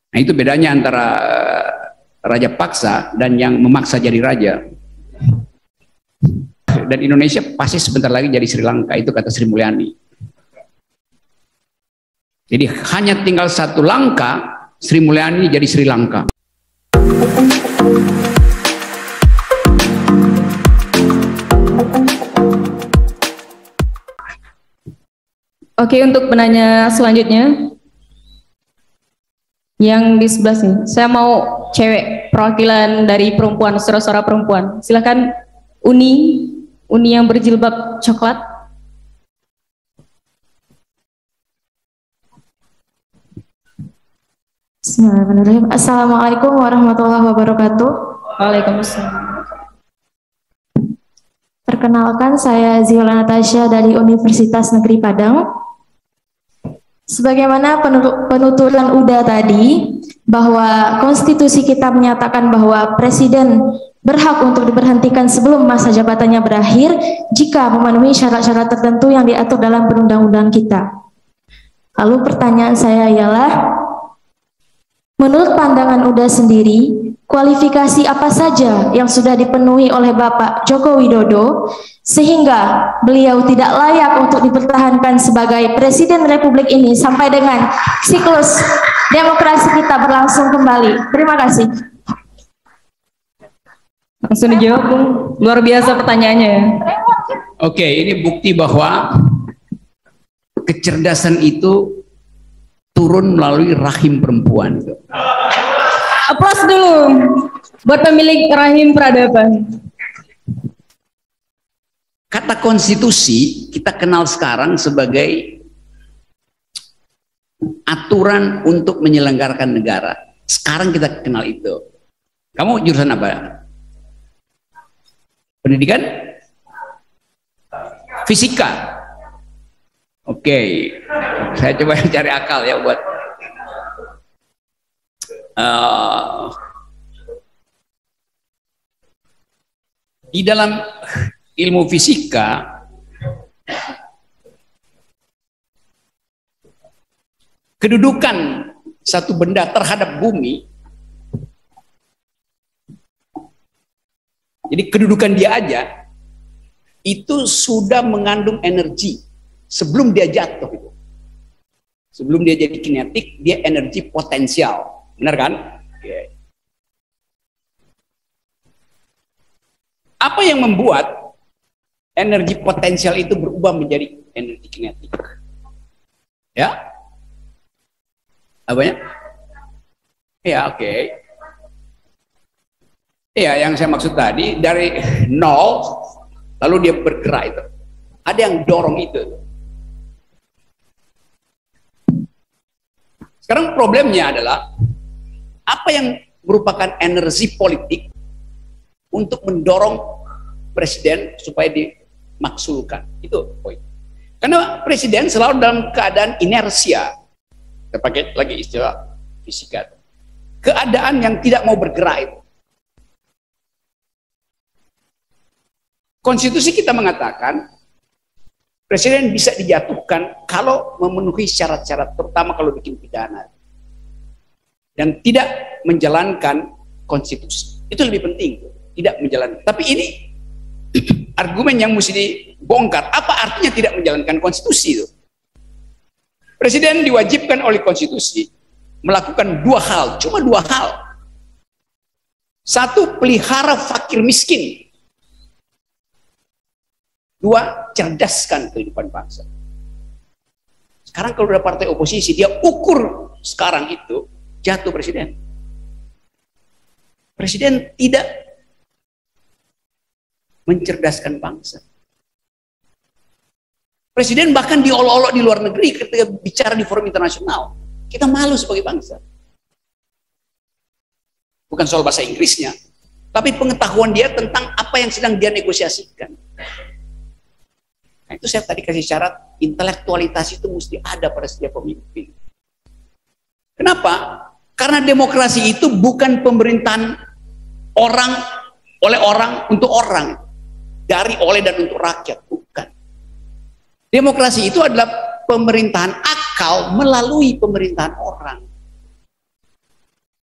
Nah, itu bedanya antara raja paksa dan yang memaksa jadi raja. Dan Indonesia pasti sebentar lagi jadi Sri Lanka, itu kata Sri Mulyani. Jadi hanya tinggal satu langkah, Sri Mulyani jadi Sri Lanka. Oke, untuk penanya selanjutnya, yang di sebelah sini, saya mau cewek, perwakilan dari perempuan, suara-suara perempuan. Silakan Uni yang berjilbab coklat. Bismillahirrahmanirrahim. Assalamualaikum warahmatullahi wabarakatuh. Waalaikumsalam. Perkenalkan, saya Ziola Natasha dari Universitas Negeri Padang. Sebagaimana penuturan UDA tadi, bahwa konstitusi kita menyatakan bahwa presiden berhak untuk diberhentikan sebelum masa jabatannya berakhir jika memenuhi syarat-syarat tertentu yang diatur dalam perundang-undang kita. Lalu pertanyaan saya ialah, menurut pandangan UDA sendiri, kualifikasi apa saja yang sudah dipenuhi oleh Bapak Joko Widodo sehingga beliau tidak layak untuk dipertahankan sebagai Presiden Republik ini sampai dengan siklus demokrasi kita berlangsung kembali? Terima kasih. Langsung dijawab, Bung. Luar biasa pertanyaannya ya. Oke, ini bukti bahwa kecerdasan itu turun melalui rahim perempuan. Aplaus dulu buat pemilik rahim peradaban. Kata konstitusi kita kenal sekarang sebagai aturan untuk menyelenggarakan negara. Sekarang kita kenal itu. Kamu jurusan apa? Pendidikan? Fisika. Oke, saya coba cari akal ya buat di dalam ilmu fisika kedudukan satu benda terhadap bumi, jadi kedudukan dia aja itu sudah mengandung energi sebelum dia jatuh itu. Sebelum dia jadi kinetik, dia energi potensial. Benar kan? Okay. Apa yang membuat energi potensial itu berubah menjadi energi kinetik? Ya? Apanya? Ya, oke. Ya, yang saya maksud tadi dari nol lalu dia bergerak itu. Ada yang dorong itu. Sekarang problemnya adalah apa yang merupakan energi politik untuk mendorong presiden supaya dimaksulkan. Itu poin. Karena presiden selalu dalam keadaan inersia. Kita pakai lagi istilah fisika. Keadaan yang tidak mau bergerak itu. Konstitusi kita mengatakan presiden bisa dijatuhkan kalau memenuhi syarat-syarat, terutama kalau bikin pidana dan tidak menjalankan konstitusi. Itu lebih penting, tidak menjalankan. Tapi ini argumen yang mesti dibongkar. Apa artinya tidak menjalankan konstitusi itu? Presiden diwajibkan oleh konstitusi melakukan dua hal, cuma dua hal. Satu, pelihara fakir miskin. Dua, cerdaskan kehidupan bangsa. Sekarang kalau ada partai oposisi, dia ukur sekarang itu, jatuh presiden. Presiden tidak mencerdaskan bangsa. Presiden bahkan diolok-olok di luar negeri ketika bicara di forum internasional. Kita malu sebagai bangsa. Bukan soal bahasa Inggrisnya, tapi pengetahuan dia tentang apa yang sedang dia negosiasikan. Nah, itu saya tadi kasih syarat, intelektualitas itu mesti ada pada setiap pemimpin. Kenapa? Karena demokrasi itu bukan pemerintahan orang, oleh orang, untuk orang. Dari, oleh, dan untuk rakyat. Bukan. Demokrasi itu adalah pemerintahan akal melalui pemerintahan orang.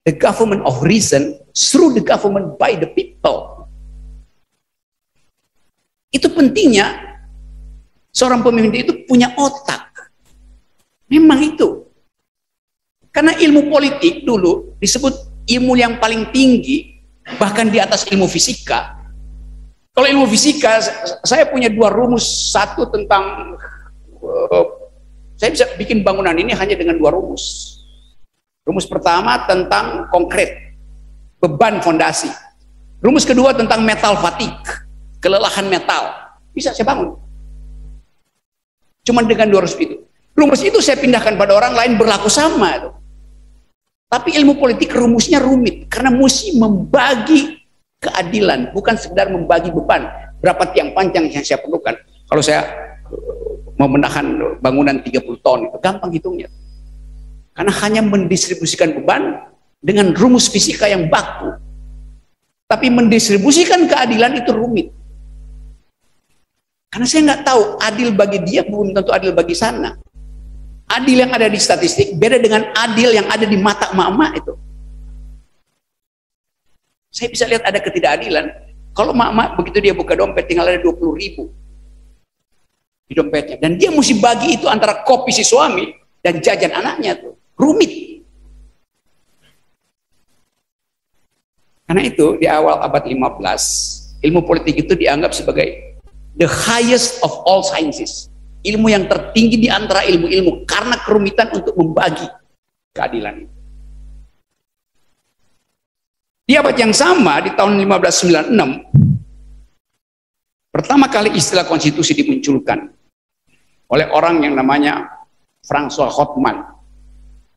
the government of reason through the government by the people. Itu pentingnya seorang pemimpin itu punya otak. Memang itu. Karena ilmu politik dulu disebut ilmu yang paling tinggi, bahkan di atas ilmu fisika. Kalau ilmu fisika, saya punya dua rumus. Satu tentang, saya bisa bikin bangunan ini hanya dengan dua rumus. Rumus pertama tentang konkret, beban fondasi. Rumus kedua tentang metal fatigue, kelelahan metal. Bisa saya bangun. Cuma dengan dua rumus itu. Rumus itu saya pindahkan pada orang lain berlaku sama itu. Tapi ilmu politik rumusnya rumit karena mesti membagi keadilan, bukan sekedar membagi beban. Berapa tiang panjang yang saya perlukan? Kalau saya mau menahan bangunan 30 ton itu gampang hitungnya. Karena hanya mendistribusikan beban dengan rumus fisika yang baku. Tapi mendistribusikan keadilan itu rumit. Karena saya nggak tahu adil bagi dia belum tentu adil bagi sana. Adil yang ada di statistik beda dengan adil yang ada di mata emak-emak itu. Saya bisa lihat ada ketidakadilan. Kalau emak-emak begitu dia buka dompet tinggal ada 20.000 di dompetnya. Dan dia mesti bagi itu antara kopi si suami dan jajan anaknya tuh. Rumit. Karena itu di awal abad 15 ilmu politik itu dianggap sebagai the highest of all sciences, ilmu yang tertinggi di antara ilmu-ilmu karena kerumitan untuk membagi keadilan itu. Di abad yang sama di tahun 1596 pertama kali istilah konstitusi dimunculkan oleh orang yang namanya François Hotman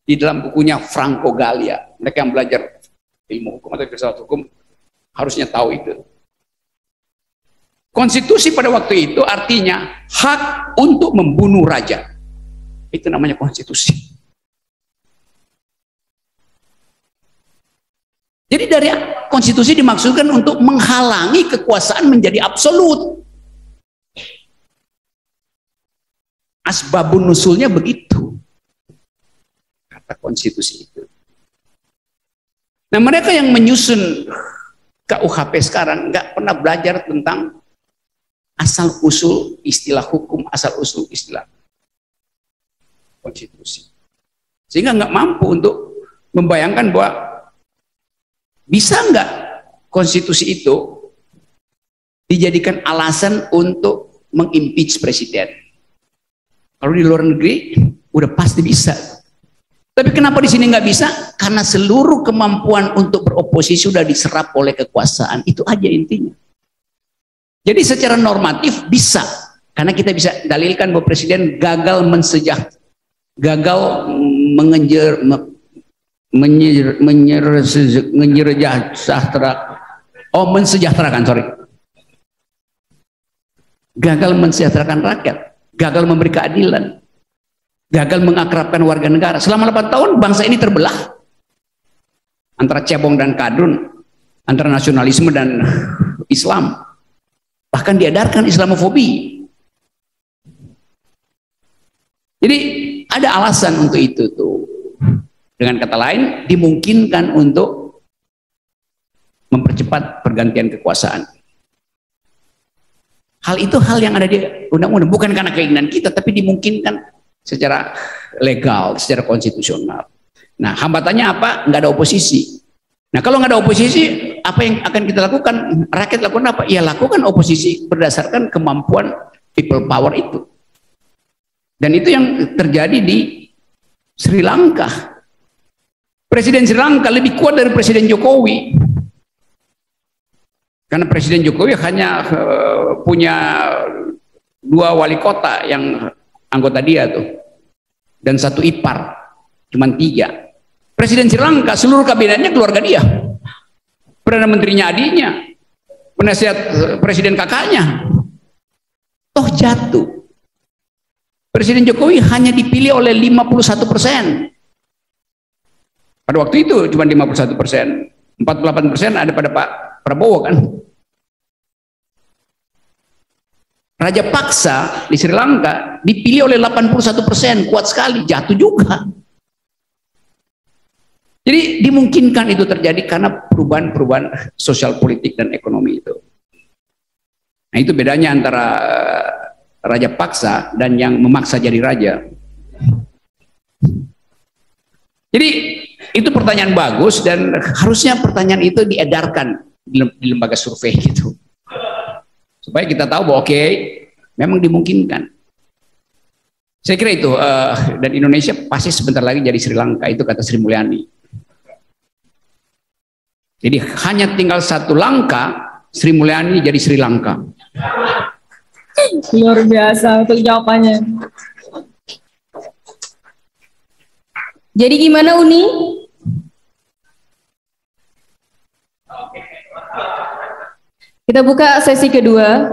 di dalam bukunya Franco Gallia. Mereka yang belajar ilmu hukum atau filsafat hukum harusnya tahu itu. Konstitusi pada waktu itu artinya hak untuk membunuh raja. Itu namanya konstitusi. Jadi dari konstitusi dimaksudkan untuk menghalangi kekuasaan menjadi absolut. Asbabun nusulnya begitu. Kata konstitusi itu. Nah, mereka yang menyusun KUHP sekarang nggak pernah belajar tentang asal-usul istilah hukum, asal-usul istilah konstitusi. Sehingga nggak mampu untuk membayangkan bahwa bisa nggak konstitusi itu dijadikan alasan untuk mengimpeach presiden. Kalau di luar negeri udah pasti bisa. Tapi kenapa di sini nggak bisa? Karena seluruh kemampuan untuk beroposisi sudah diserap oleh kekuasaan. Itu aja intinya. Jadi secara normatif bisa, karena kita bisa dalilkan bahwa presiden gagal gagal mensejahterakan rakyat, gagal memberi keadilan, gagal mengakrabkan warga negara. Selama 8 tahun bangsa ini terbelah antara cebong dan kadrun, antara nasionalisme dan Islam, bahkan diedarkan Islamofobi. Jadi ada alasan untuk itu tuh. Dengan kata lain, dimungkinkan untuk mempercepat pergantian kekuasaan. Hal itu hal yang ada di undang-undang, bukan karena keinginan kita, tapi dimungkinkan secara legal, secara konstitusional. Nah, hambatannya apa? Nggak ada oposisi. Nah, kalau nggak ada oposisi, apa yang akan kita lakukan? Rakyat lakukan apa? Ya, lakukan oposisi berdasarkan kemampuan people power itu. Dan itu yang terjadi di Sri Lanka. Presiden Sri Lanka lebih kuat dari Presiden Jokowi. Karena Presiden Jokowi hanya punya 2 wali kota yang anggota dia tuh. Dan 1 ipar. Cuman 3. Presiden Sri Lanka seluruh kabinetnya keluarga dia. Perdana Menterinya adiknya. Penasihat presiden kakaknya. Toh jatuh. Presiden Jokowi hanya dipilih oleh 51%. Pada waktu itu cuma 51%. 48% ada pada Pak Prabowo kan. Raja Paksa di Sri Lanka dipilih oleh 81%, kuat sekali, jatuh juga. Jadi dimungkinkan itu terjadi karena perubahan-perubahan sosial politik dan ekonomi itu. Nah itu bedanya antara raja paksa dan yang memaksa jadi raja. Jadi itu pertanyaan bagus dan harusnya pertanyaan itu diedarkan di lembaga survei gitu. Supaya kita tahu bahwa oke, memang dimungkinkan. Saya kira itu, dan Indonesia pasti sebentar lagi jadi Sri Lanka, itu kata Sri Mulyani. Jadi hanya tinggal satu langkah, Sri Mulyani jadi Sri Lanka. Luar biasa untuk jawabannya. Jadi gimana Uni? Kita buka sesi kedua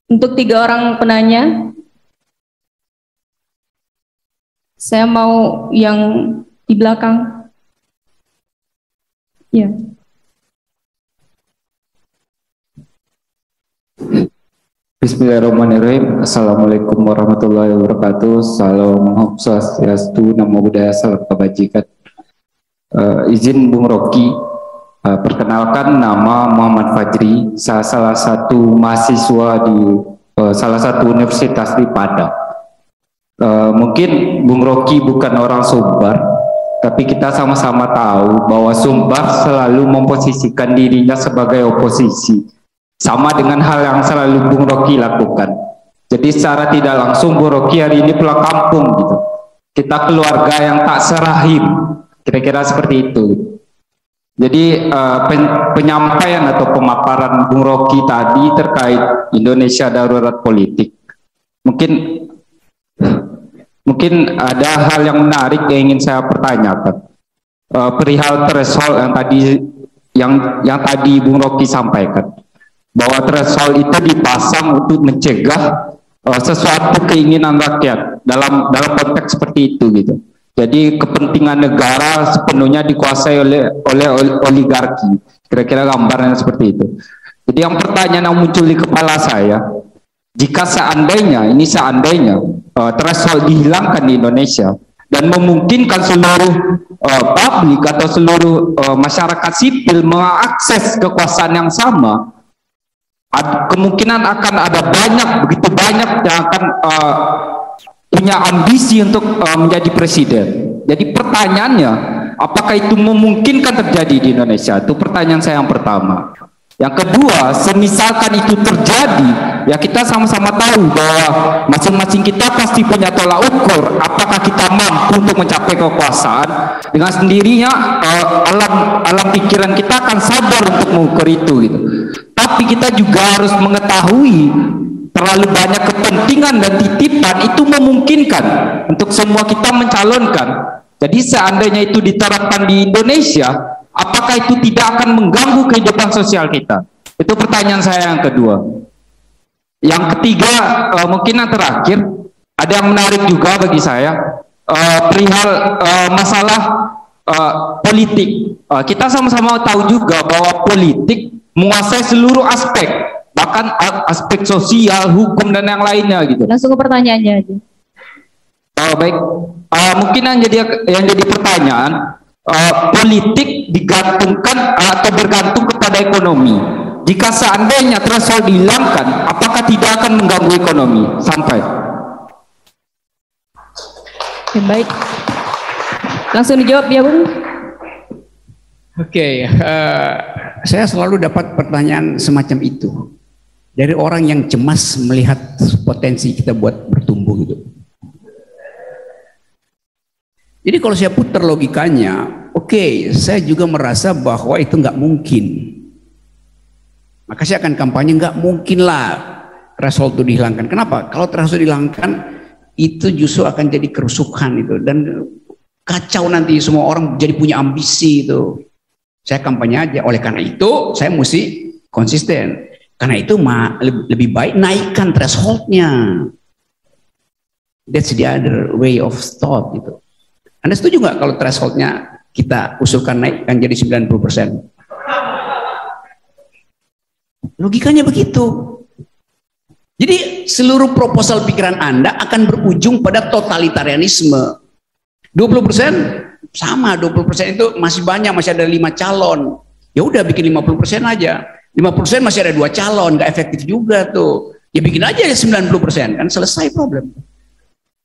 untuk 3 orang penanya. Saya mau yang di belakang. Ya. Bismillahirrahmanirrahim. Assalamualaikum warahmatullahi wabarakatuh. Salam Swastiastu, Namo Buddhaya, Salam Kebajikan. Izin Bung Rocky, perkenalkan nama Muhammad Fajri. Saya salah satu mahasiswa di salah satu universitas di Padang. Mungkin Bung Rocky bukan orang Sumbar, tapi kita sama-sama tahu bahwa Sumbar selalu memposisikan dirinya sebagai oposisi. Sama dengan hal yang selalu Bung Rocky lakukan. Jadi secara tidak langsung Bung Rocky hari ini pulang kampung gitu. Kita keluarga yang tak serahim, kira-kira seperti itu. Jadi penyampaian atau pemaparan Bung Rocky tadi terkait Indonesia darurat politik, mungkin ada hal yang menarik yang ingin saya pertanyakan. Perihal threshold yang tadi Bung Rocky sampaikan, bahwa threshold itu dipasang untuk mencegah sesuatu keinginan rakyat dalam konteks seperti itu gitu. Jadi kepentingan negara sepenuhnya dikuasai oleh oligarki. Kira-kira gambarnya seperti itu. Jadi yang pertanyaan yang muncul di kepala saya, jika seandainya threshold dihilangkan di Indonesia dan memungkinkan seluruh publik atau seluruh masyarakat sipil mengakses kekuasaan yang sama, kemungkinan akan ada begitu banyak yang akan punya ambisi untuk menjadi presiden. Jadi pertanyaannya, apakah itu memungkinkan terjadi di Indonesia? Itu pertanyaan saya yang pertama. Yang kedua, semisalkan itu terjadi, ya kita sama-sama tahu bahwa masing-masing kita pasti punya tolak ukur apakah kita mampu untuk mencapai kekuasaan. Dengan sendirinya alam pikiran kita akan sadar untuk mengukur itu gitu. Tapi kita juga harus mengetahui terlalu banyak kepentingan dan titipan itu memungkinkan untuk semua kita mencalonkan. Jadi seandainya itu diterapkan di Indonesia, apakah itu tidak akan mengganggu kehidupan sosial kita? Itu pertanyaan saya yang kedua. Yang ketiga, mungkin yang terakhir, ada yang menarik juga bagi saya, perihal masalah politik. Kita sama-sama tahu juga bahwa politik menguasai seluruh aspek, bahkan aspek sosial, hukum dan yang lainnya gitu. Langsung ke pertanyaannya aja. Baik, mungkin yang jadi pertanyaan, politik digantungkan atau bergantung kepada ekonomi. Jika seandainya threshold dihilangkan, apakah tidak akan mengganggu ekonomi? Sampai. Oke, baik. Langsung dijawab ya Bung. Oke, saya selalu dapat pertanyaan semacam itu dari orang yang cemas melihat potensi kita buat bertumbuh gitu. Jadi kalau saya putar logikanya, oke, saya juga merasa bahwa itu nggak mungkin. Maka saya akan kampanye nggak mungkin lah threshold itu dihilangkan. Kenapa? Kalau threshold dihilangkan itu justru akan jadi kerusuhan itu dan kacau nanti semua orang jadi punya ambisi itu. Saya kampanye aja. Oleh karena itu saya mesti konsisten. Karena itu lebih baik naikkan thresholdnya. That's the other way of thought gitu. Anda setuju nggak kalau thresholdnya kita usulkan naikkan jadi 90%? Logikanya begitu. Jadi seluruh proposal pikiran Anda akan berujung pada totalitarianisme. 20% sama 20% itu masih banyak, masih ada 5 calon. Ya udah bikin 50% aja. 50% masih ada 2 calon, nggak efektif juga tuh. Ya bikin aja 90%, kan selesai problem.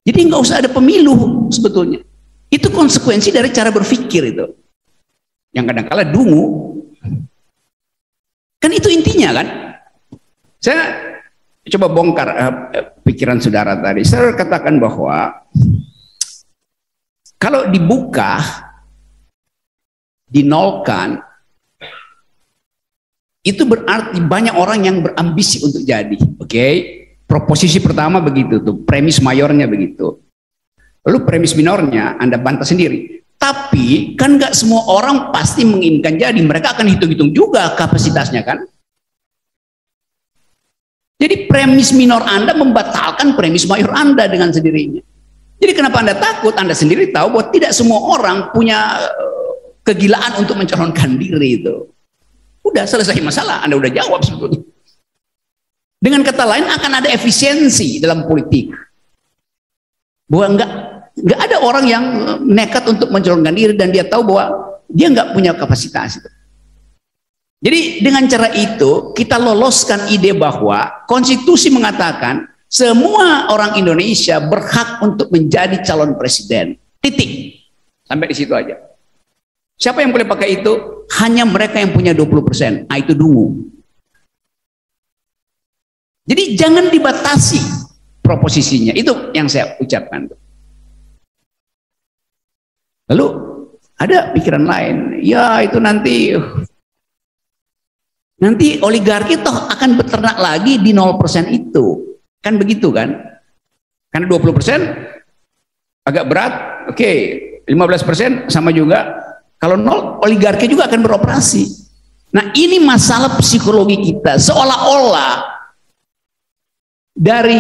Jadi nggak usah ada pemilu sebetulnya. Itu konsekuensi dari cara berpikir itu. Yang kadang-kala dungu. Kan itu intinya kan. Saya coba bongkar pikiran saudara tadi. Saya katakan bahwa kalau dibuka, dinolkan, itu berarti banyak orang yang berambisi untuk jadi. Oke, proposisi pertama begitu tuh, premis mayornya begitu. Lalu premis minornya Anda bantah sendiri. Tapi kan nggak semua orang pasti menginginkan jadi. Mereka akan hitung-hitung juga kapasitasnya kan. Jadi premis minor Anda membatalkan premis mayor Anda dengan sendirinya. Jadi kenapa Anda takut? Anda sendiri tahu bahwa tidak semua orang punya kegilaan untuk mencalonkan diri itu. Udah selesai masalah, Anda udah jawab sebetulnya. Dengan kata lain akan ada efisiensi dalam politik. Bahwa nggak ada orang yang nekat untuk mencalonkan diri dan dia tahu bahwa dia nggak punya kapasitas itu. Jadi dengan cara itu kita loloskan ide bahwa konstitusi mengatakan semua orang Indonesia berhak untuk menjadi calon presiden. Titik. Sampai di situ aja. Siapa yang boleh pakai itu? Hanya mereka yang punya 20%. Nah, itu dungu. Jadi jangan dibatasi proposisinya. Itu yang saya ucapkan. Lalu ada pikiran lain. Ya itu nanti oligarki toh akan beternak lagi di 0% itu. Kan begitu kan? Karena 20% agak berat. Oke, 15% sama juga. Kalau 0, oligarki juga akan beroperasi. Nah ini masalah psikologi kita. Seolah-olah dari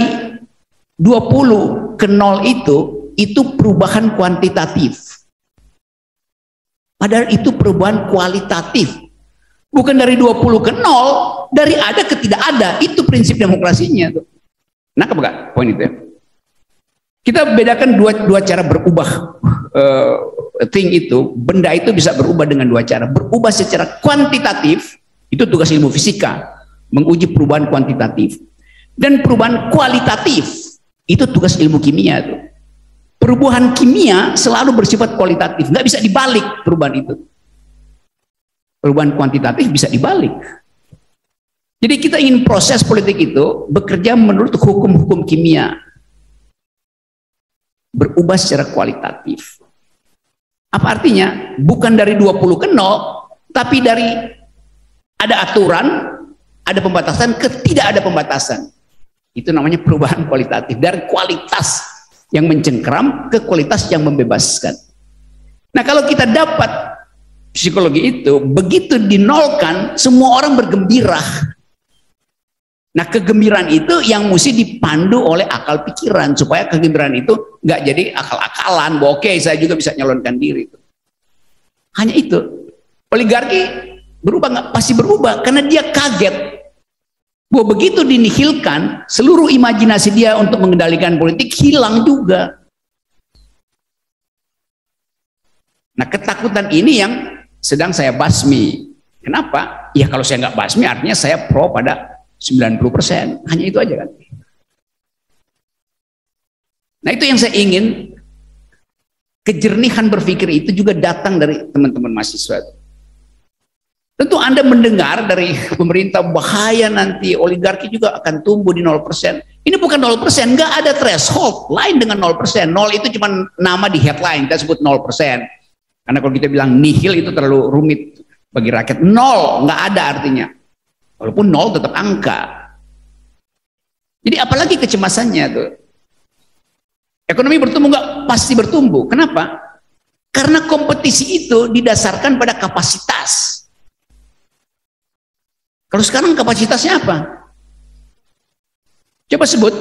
20 ke 0 itu perubahan kuantitatif. Padahal itu perubahan kualitatif. Bukan dari 20 ke 0, dari ada ke tidak ada. Itu prinsip demokrasinya tuh. Nangkep nggak poin itu ya? Kita bedakan dua cara berubah thing itu, benda itu bisa berubah dengan 2 cara. Berubah secara kuantitatif, itu tugas ilmu fisika, menguji perubahan kuantitatif. Dan perubahan kualitatif, itu tugas ilmu kimia tuh. Perubahan kimia selalu bersifat kualitatif, nggak bisa dibalik perubahan itu. Perubahan kuantitatif bisa dibalik. Jadi kita ingin proses politik itu bekerja menurut hukum-hukum kimia. Berubah secara kualitatif. Apa artinya? Bukan dari 20 ke 0, tapi dari ada aturan, ada pembatasan ke tidak ada pembatasan. Itu namanya perubahan kualitatif. Dari kualitas yang mencengkeram ke kualitas yang membebaskan. Nah kalau kita dapat psikologi itu, begitu dinolkan, semua orang bergembira. Nah kegembiraan itu yang mesti dipandu oleh akal pikiran supaya kegembiraan itu nggak jadi akal-akalan bahwa oke, saya juga bisa nyalonkan diri. Hanya itu. Oligarki berubah nggak? Pasti berubah karena dia kaget bahwa begitu dinihilkan seluruh imajinasi dia untuk mengendalikan politik hilang juga. Nah ketakutan ini yang sedang saya basmi. Kenapa? Ya kalau saya nggak basmi artinya saya pro pada 90%, hanya itu aja kan. Nah itu yang saya ingin, kejernihan berpikir itu juga datang dari teman-teman mahasiswa. Tentu Anda mendengar dari pemerintah bahaya nanti oligarki juga akan tumbuh di 0%. Ini bukan 0%, nggak ada threshold lain dengan 0%. 0 itu cuma nama di headline, kita sebut 0%. Karena kalau kita bilang nihil itu terlalu rumit bagi rakyat. 0, nggak ada artinya. Walaupun 0 tetap angka. Jadi apalagi kecemasannya tuh. Ekonomi bertumbuh nggak? Pasti bertumbuh. Kenapa? Karena kompetisi itu didasarkan pada kapasitas. Kalau sekarang kapasitasnya apa? Coba sebut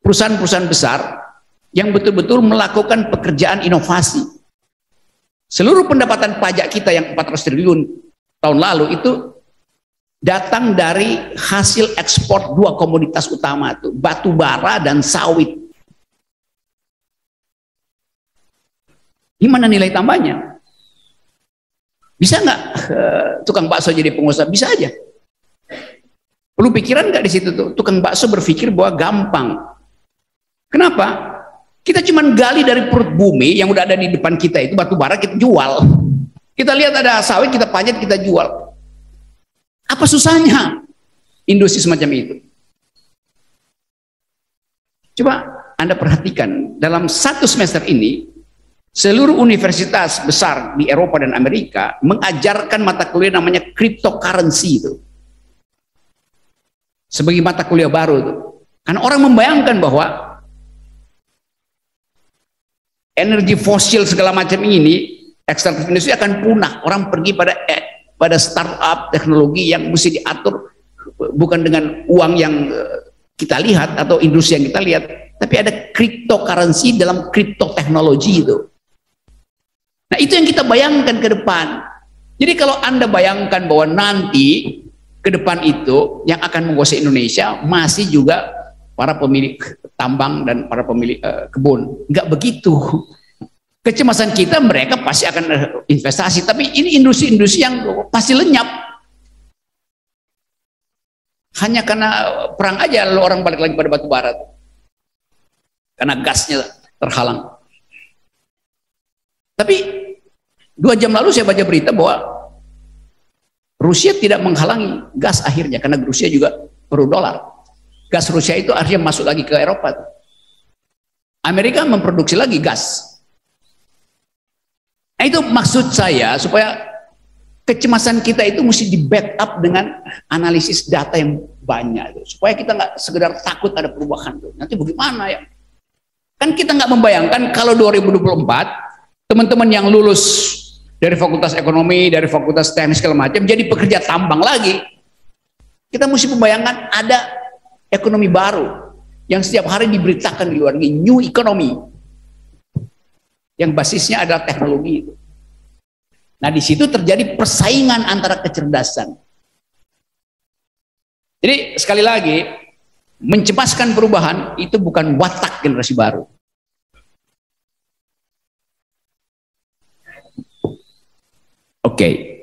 perusahaan-perusahaan besar yang betul-betul melakukan pekerjaan inovasi. Seluruh pendapatan pajak kita yang 400 triliun tahun lalu itu datang dari hasil ekspor 2 komoditas utama itu, batu bara dan sawit. Gimana nilai tambahnya? Bisa nggak tukang bakso jadi pengusaha? Bisa aja. Perlu pikiran nggak di situ tuh? Tukang bakso berpikir bahwa gampang. Kenapa? Kita cuma gali dari perut bumi yang udah ada di depan kita itu batu bara, kita jual. Kita lihat ada sawit, kita pajat, kita jual. Apa susahnya industri semacam itu? Coba Anda perhatikan, dalam satu semester ini seluruh universitas besar di Eropa dan Amerika mengajarkan mata kuliah namanya cryptocurrency itu sebagai mata kuliah baru itu. Karena orang membayangkan bahwa energi fosil segala macam ini, ekstraktif industri akan punah. Orang pergi pada startup teknologi yang mesti diatur bukan dengan uang yang kita lihat atau industri yang kita lihat, tapi ada cryptocurrency dalam cryptoteknologi itu. Nah, itu yang kita bayangkan ke depan. Jadi kalau Anda bayangkan bahwa nanti ke depan itu yang akan menguasai Indonesia masih juga para pemilik tambang dan para pemilik kebun. Enggak begitu. Kecemasan kita, mereka pasti akan investasi, tapi ini industri-industri yang pasti lenyap. Hanya karena perang aja lalu orang balik lagi pada batu bara. Karena gasnya terhalang. Tapi 2 jam lalu saya baca berita bahwa Rusia tidak menghalangi gas akhirnya, karena Rusia juga perlu dolar. Gas Rusia itu akhirnya masuk lagi ke Eropa. Amerika memproduksi lagi gas. Nah, itu maksud saya, supaya kecemasan kita itu mesti di backup dengan analisis data yang banyak. Supaya kita nggak sekedar takut ada perubahan. Nanti bagaimana ya? Kan kita nggak membayangkan kalau 2024, teman-teman yang lulus dari fakultas ekonomi, dari fakultas teknik segala macam, jadi pekerja tambang lagi. Kita mesti membayangkan ada ekonomi baru yang setiap hari diberitakan di luar negeri, new economy, yang basisnya adalah teknologi. Nah, di situ terjadi persaingan antara kecerdasan. Jadi sekali lagi, mencemaskan perubahan itu bukan watak generasi baru. Oke.